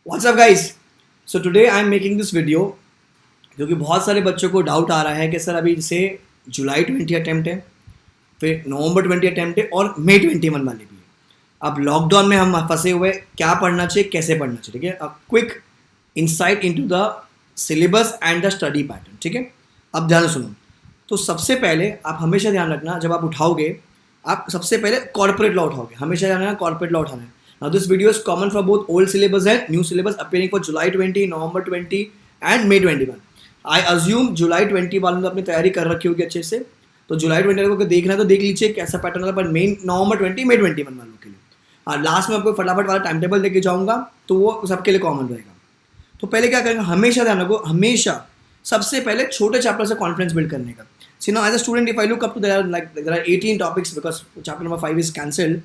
What's up guys? So today I am making this video क्योंकि बहुत सारे बच्चों को डाउट आ रहा है कि सर अभी जैसे जुलाई 20 अटेम्प्ट है, फिर नवंबर 20 अटेम्प्ट है और मई 21 वाले भी है। अब लॉकडाउन में हम फंसे हुए, क्या पढ़ना चाहिए, कैसे पढ़ना चाहिए, ठीक है। A quick insight into the syllabus and the study pattern, ठीक है। अब ध्यान से सुनो। तो सबसे पहले आप हमेशा ध्यान रखना, जब आप उठाओगे आप सबसे पहले कॉर्पोरेट लॉ उठाओगे, हमेशा ध्यान रखना कॉर्पोरेट लॉ उठाना है। Now this video is common for both old syllabus and new syllabus appearing for July 20, November 20 and May 21. I assume July 20 वालों ने अपनी तैयारी कर रखी होगी अच्छे से, तो जुलाई 20 को देखना है तो देख लीजिए कैसा पैटर्न है। पर मेन नवंबर 20, May 21 वालों के लिए, और लास्ट में आपको फटाफट वाला टाइम टेबल लेके जाऊंगा तो वो सबके लिए कॉमन रहेगा। तो पहले क्या करेंगे, हमेशा ध्यान रखो, हमेशा सबसे पहले छोटे चैप्टर से कॉन्फिडेंस बिल्ड करने का। See now as a student if I look up to there are 18 topics because chapter number 5 is cancelled,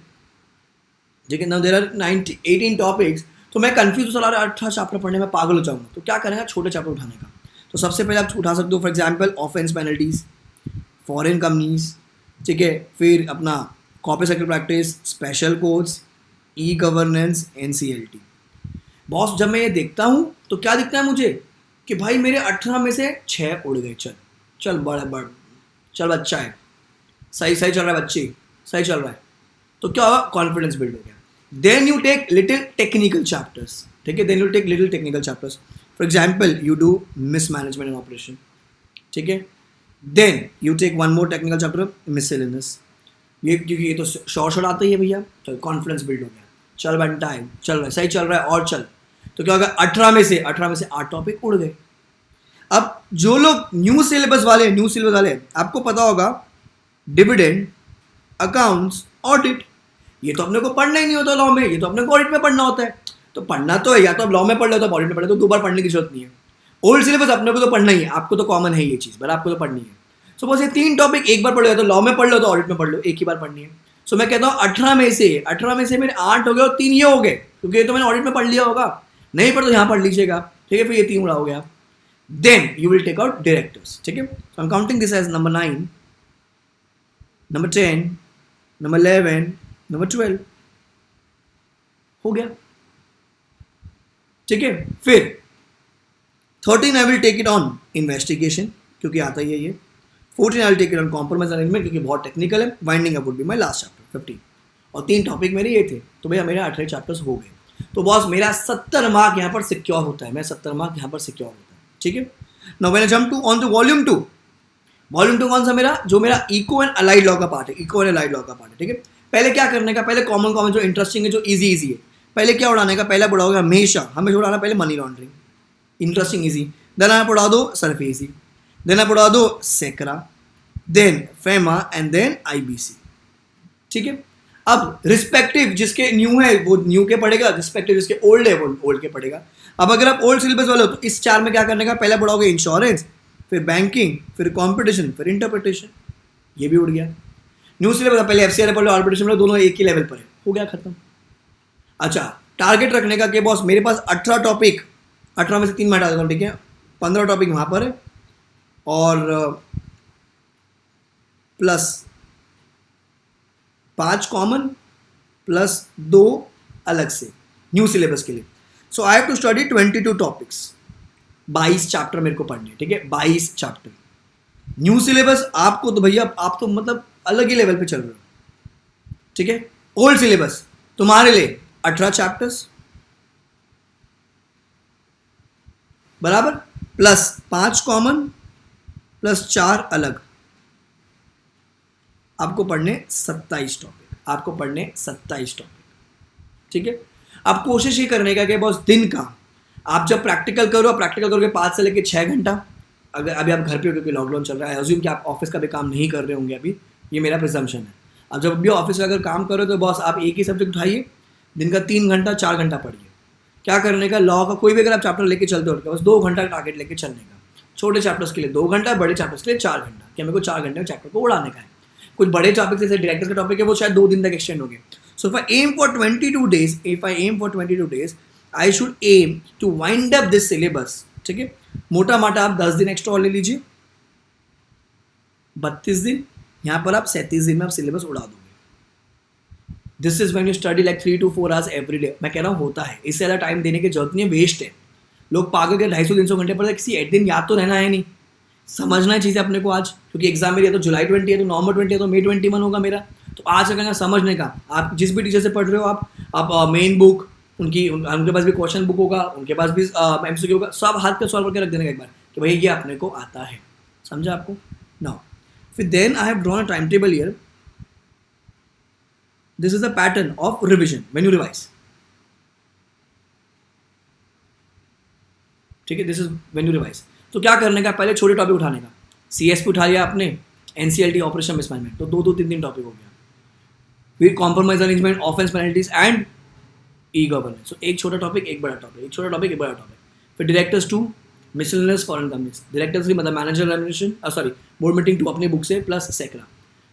लेकिन नाउ देयर आर 18 टॉपिक्स, तो मैं कंफ्यूज चला रहा 18 चैप्टर पढ़ने में पागल हो जाऊंगा। तो क्या करेंगे, छोटे चैप्टर उठाने का। तो सबसे पहले आप उठा सकते हो for example offence penalties, foreign companies, ठीक है, फिर अपना copy sector practice, special codes, e governance, NCLT. Boss जब मैं ये देखता हूँ तो क्या दिखता है मुझे कि भाई मेरे 18 में से 6 उड़ गए। चल चल बड़ चल बच्चा है, सही सही चल रहा है, बच्चे सही चल रहा है। तो क्या होगा, कॉन्फिडेंस बिल्ड हो गया। Then you take little technical chapters, ठीक है, then you take little technical chapters. For example you do miss management and operation, ठीक है। Then you take one more technical chapter miscellaneous, ये क्योंकि ये तो शॉर्ट आता ही है भैया। तो कॉन्फिडेंस बिल्ड हो गया, चल बनता है, चल रहा है, सही चल रहा है और चल। तो क्या होगा, 18 में से 8 टॉपिक उड़ गए। अब जो लोग न्यू सिलेबस वाले आपको पता होगा डिविडेंड, अकाउंट्स, ऑडिट, ये तो अपने को पढ़ना ही नहीं होता लॉ में, ये तो अपने को ऑडिट में पढ़ना होता है। तो पढ़ना तो है, या तो आप लॉ में पढ़ लो तो ऑडिट में पढ़ लो, तो 2 बार पढ़ने की जरूरत नहीं है। ओल्ड सिलेबस अपने को तो पढ़ना ही है, आपको तो कॉमन है ये चीज़, बट आपको तो पढ़नी है। सो बस ये 3 टॉपिक एक बार पढ़ लो, या तो लॉ में पढ़ लो तो ऑडिट में पढ़ लो, एक ही बार पढ़नी है। सो मैं कहता हूँ 18 में से मेरे 8 हो गए और 3 ये हो गए, क्योंकि ये तो मैंने ऑडिट में पढ़ लिया होगा। नहीं पढ़ तो यहाँ पढ़ लीजिएगा, ठीक है, फिर ये 3 उड़ाओगे आप। Then you will take out directors, ठीक है। So I am counting this as number 9, number 10, number 11, number 12 हो गया, ठीक है। फिर 13 I will take it on investigation, क्योंकि आता ही है ये। 14 I will take it on compromise arrangement, क्योंकि बहुत टेक्निकल है। Winding up would be my last chapter 15, और 3 टॉपिक मेरे ये थे, तो भैया मेरे 18 चैप्टर्स हो गए। तो बॉस मेरा 70 मार्क यहाँ पर सिक्योर होता है, मैं 70 मार्क यहाँ पर सिक्योर होता है, ठीक है। Now when I jump to on to volume 2, volume 2 कौन सा मेरा, जो मेरा इको एंड अलाइड लॉ का पार्ट है, इको एंड अलाइड लॉ का पार्ट है, ठीक है। पहले क्या करने का, पहले कॉमन जो इंटरेस्टिंग है, जो इजी है, पहले क्या उड़ाने का, पहले उड़ाओगे हमेशा उड़ाना पहले money laundering, interesting easy. Then आप उड़ा दो सरफेसी, देन आप उड़ा दो SCRA, then FEMA and then IBC, ठीक है। अब रिस्पेक्टिव जिसके न्यू है वो न्यू के पढ़ेगा, रिस्पेक्टिव जिसके ओल्ड है वो ओल्ड के पढ़ेगा। अब अगर आप ओल्ड सिलेबस वाले हो तो इस 4 में क्या करने का, पहले पढ़ाओगे इंश्योरेंस, फिर बैंकिंग, फिर कॉम्पिटिशन, फिर इंटरप्रिटेशन, ये भी उड़ गया। न्यू सिलेबस पहले एफसीआर पढ़ लो, आर्बिट्रेशन पढ़ लो, दोनों एक ही लेवल पर है, हो गया खत्म। अच्छा, टारगेट रखने का कि बॉस मेरे पास 18 टॉपिक, 18 में से 3 मैं हटा देता हूँ, ठीक है, 15 टॉपिक वहाँ पर है, और प्लस 5 कॉमन प्लस 2 अलग से न्यू सिलेबस के लिए। So I have to study 22 topics, 22 chapter मेरे को पढ़ने, ठीक है, 22 चैप्टर। न्यू सिलेबस आपको तो भैया आप तो मतलब अलग ही लेवल पे चल रहे हो, ठीक है। ओल्ड सिलेबस तुम्हारे लिए 18 चैप्टर्स बराबर, प्लस 5 कॉमन प्लस 4 अलग, आपको पढ़ने 27 टॉपिक, आपको पढ़ने 27 टॉपिक, ठीक है। आप कोशिश ही करने का कि बस दिन का आप जब प्रैक्टिकल करोगे 5 से लेकर 6 घंटा। अगर अभी आप घर पे हो क्योंकि लॉकडाउन चल रहा है, अज्यूम कि आप ऑफिस का भी काम नहीं कर रहे होंगे अभी, ये मेरा प्रिजम्पशन है। अब जब भी ऑफिस का अगर काम करो तो बॉस आप एक ही सब्जेक्ट उठाइए, दिन का 3 घंटा 4 घंटा पढ़िए। क्या करने का, लॉ का कोई भी अगर आप चैप्टर लेके चलते हो बस 2 घंटा टारगेट लेके चलने का। छोटे चैप्टर्स के लिए 2 घंटा, बड़े चैप्टर्स के लिए 4 घंटा, कि मेरे को 4 घंटे में चैप्टर को उड़ाने का है। कुछ बड़े टॉपिक जैसे डायरेक्टर का टॉपिक है वो शायद 2 दिन तक एक्सटेंड हो गए। So if I am for 22 days I should am to wind up this syllabus, ठीक है। मोटा माटा आप 10 दिन एक्स्ट्रा और ले लीजिए, 32 दिन, यहाँ पर आप 37 दिन में आप सिलेबस उड़ा दोगे। This is when you study like 3 to 4 hours every day. मैं कह रहा हूँ होता है, इससे ज़्यादा टाइम देने की जरूरत नहीं है, वेस्ट है। लोग पागल के 250-300 घंटे पढ़ते, किसी एक दिन याद तो रहना है नहीं, समझना है चीज़ें अपने को आज, क्योंकि एग्जाम मेरी है तो जुलाई 20 है, तो नवंबर 20 है, तो May 21 होगा मेरा। तो आज का समझने का, आप जिस भी टीचर से पढ़ रहे हो, आप मेन बुक उनके पास भी क्वेश्चन बुक होगा, उनके पास भी MCQ होगा, सब हाथ पे सॉल्व करके रख देने का एक बार कि भाई ये अपने को आता है। समझा आपको? नाउ फिर then I have drawn a time table here. This is the pattern of revision when you revise. ठीक है, this is when you revise. तो क्या करने का, पहले छोटे टॉपिक उठाने का। CSP उठा लिया आपने, NCLT ऑपरेशन मिसमैनेजमेंट, तो 2-3 टॉपिक हो गया। फिर compromise arrangement, offence penalties and e governance. So एक छोटा टॉपिक, एक बड़ा टॉपिक, एक छोटा टॉपिक, एक बड़ा टॉपिक। फिर directors 2, miscellaneous foreign companies. Directors 3 मतलब manager remuneration, sorry board meeting 2 अपनी बुक से plus SCRA.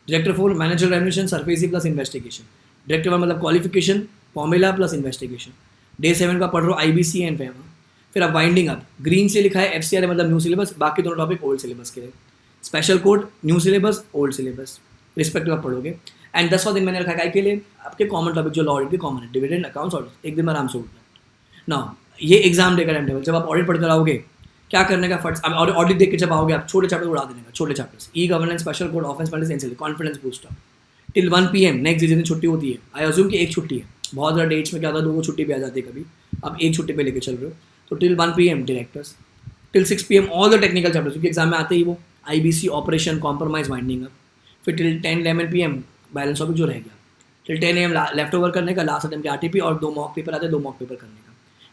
Director 4 manager remuneration, SARFAESI plus investigation. Director 1 मतलब qualification, formula plus investigation. Day 7 का पढ़ रहे हो IBC एंड FEMA। फिर अब वाइंडिंग अप, ग्रीन से लिखा है FCRA मतलब न्यू सिलेबस, बाकी दोनों टॉपिक ओल्ड सिलेबस के लिए। Special code, new syllabus, old syllabus, respective आप पढ़ोगे। एंड 10वां दिन मैंने रखा है के लिए आपके कॉमन टॉपिक जो लॉ ऑडिट के कॉमन है, डिविडेंड, अकाउंट्स, ऑडिट, एक दिन में आराम से उठना है ना। ये एग्जाम देकर टाइम टेबल, जब आप ऑडिट पढ़ते रहोगे क्या करने का, फट ऑडिट देख के जब आओगे आप छोटे चैप्टर उड़ा देने का, छोटे chapters, e governance, special code, offence penalties, NCLT, confidence booster till 1 PM। Next जिस दिन छुट्टी होती है, आई अज्यूम कि एक छुट्टी है, बहुत ज़्यादा डेट्स में क्या होता है 2 छुट्टी भी आ जाती है कभी, अब एक छुट्टी पे लेके चल रहे हो, तो till 1 PM directors, till 6 PM all the technical chapters, क्योंकि एग्जाम में आते ही वो IBC, operation, compromise, winding up. फिर टिल 10-11 PM बैलेंस टॉपिक जो रह गया, टिल 10 AM लेफ्ट ओवर करने का, लास्ट अटेम्प्ट के RTP, और 2 मॉक पेपर आते हैं, 2 मॉक पेपर करने का।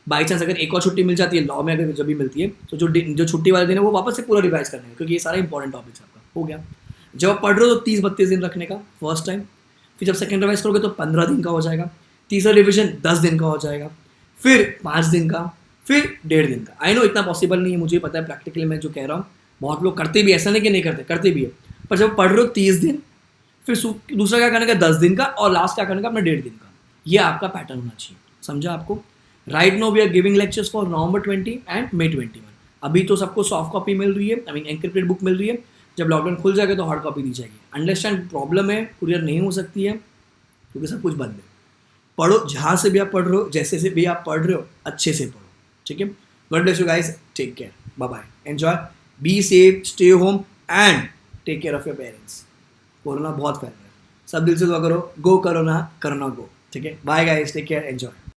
बाई चांस अगर एक और छुट्टी मिल जाती है लॉ में, अगर जब भी मिलती है, तो जो छुट्टी वाले दिन है वो वापस से पूरा रिवाइज करने का, क्योंकि ये सारा इंपॉर्टेंट टॉपिक्स आपका हो गया। जब आप पढ़ रहे हो तो 30-32 दिन रखने का फर्स्ट टाइम। फिर जब सेकंड रिवाइज करोगे तो 15 दिन का हो जाएगा। तीसरा रिविजन 10 दिन का हो जाएगा। फिर 5 दिन का, फिर 1.5 दिन का। आई नो इतना पॉसिबल नहीं है, मुझे पता है, प्रैक्टिकली मैं जो कह रहा हूँ बहुत लोग करते भी, ऐसा नहीं कि नहीं करते, करते भी है। पर जब पढ़ रहे हो 30 दिन, फिर दूसरा क्या करने का 10 दिन का, और लास्ट क्या करने का अपना 1.5 दिन का। ये आपका पैटर्न होना चाहिए। समझा आपको? Right now we are giving lectures for November 20 and May 21। अभी तो सबको सॉफ्ट कॉपी मिल रही है, आई मीन एनक्रिप्टेड बुक मिल रही है। जब लॉकडाउन खुल जाएगा तो हार्ड कॉपी दी जाएगी। अंडरस्टैंड, प्रॉब्लम है, कुरियर नहीं हो सकती है क्योंकि सब कुछ बंद है। पढ़ो, जहाँ से भी आप पढ़ रहे हो, जैसे से भी आप पढ़ रहे हो, अच्छे से पढ़ो। ठीक है, god bless you guys, take care, bye bye, enjoy, be safe, stay home and take care of your parents. Corona बहुत फैल रहा है, सब दिल से दुआ करो, गो करो ना, करो ना गो। ठीक है, bye guys, take care, enjoy.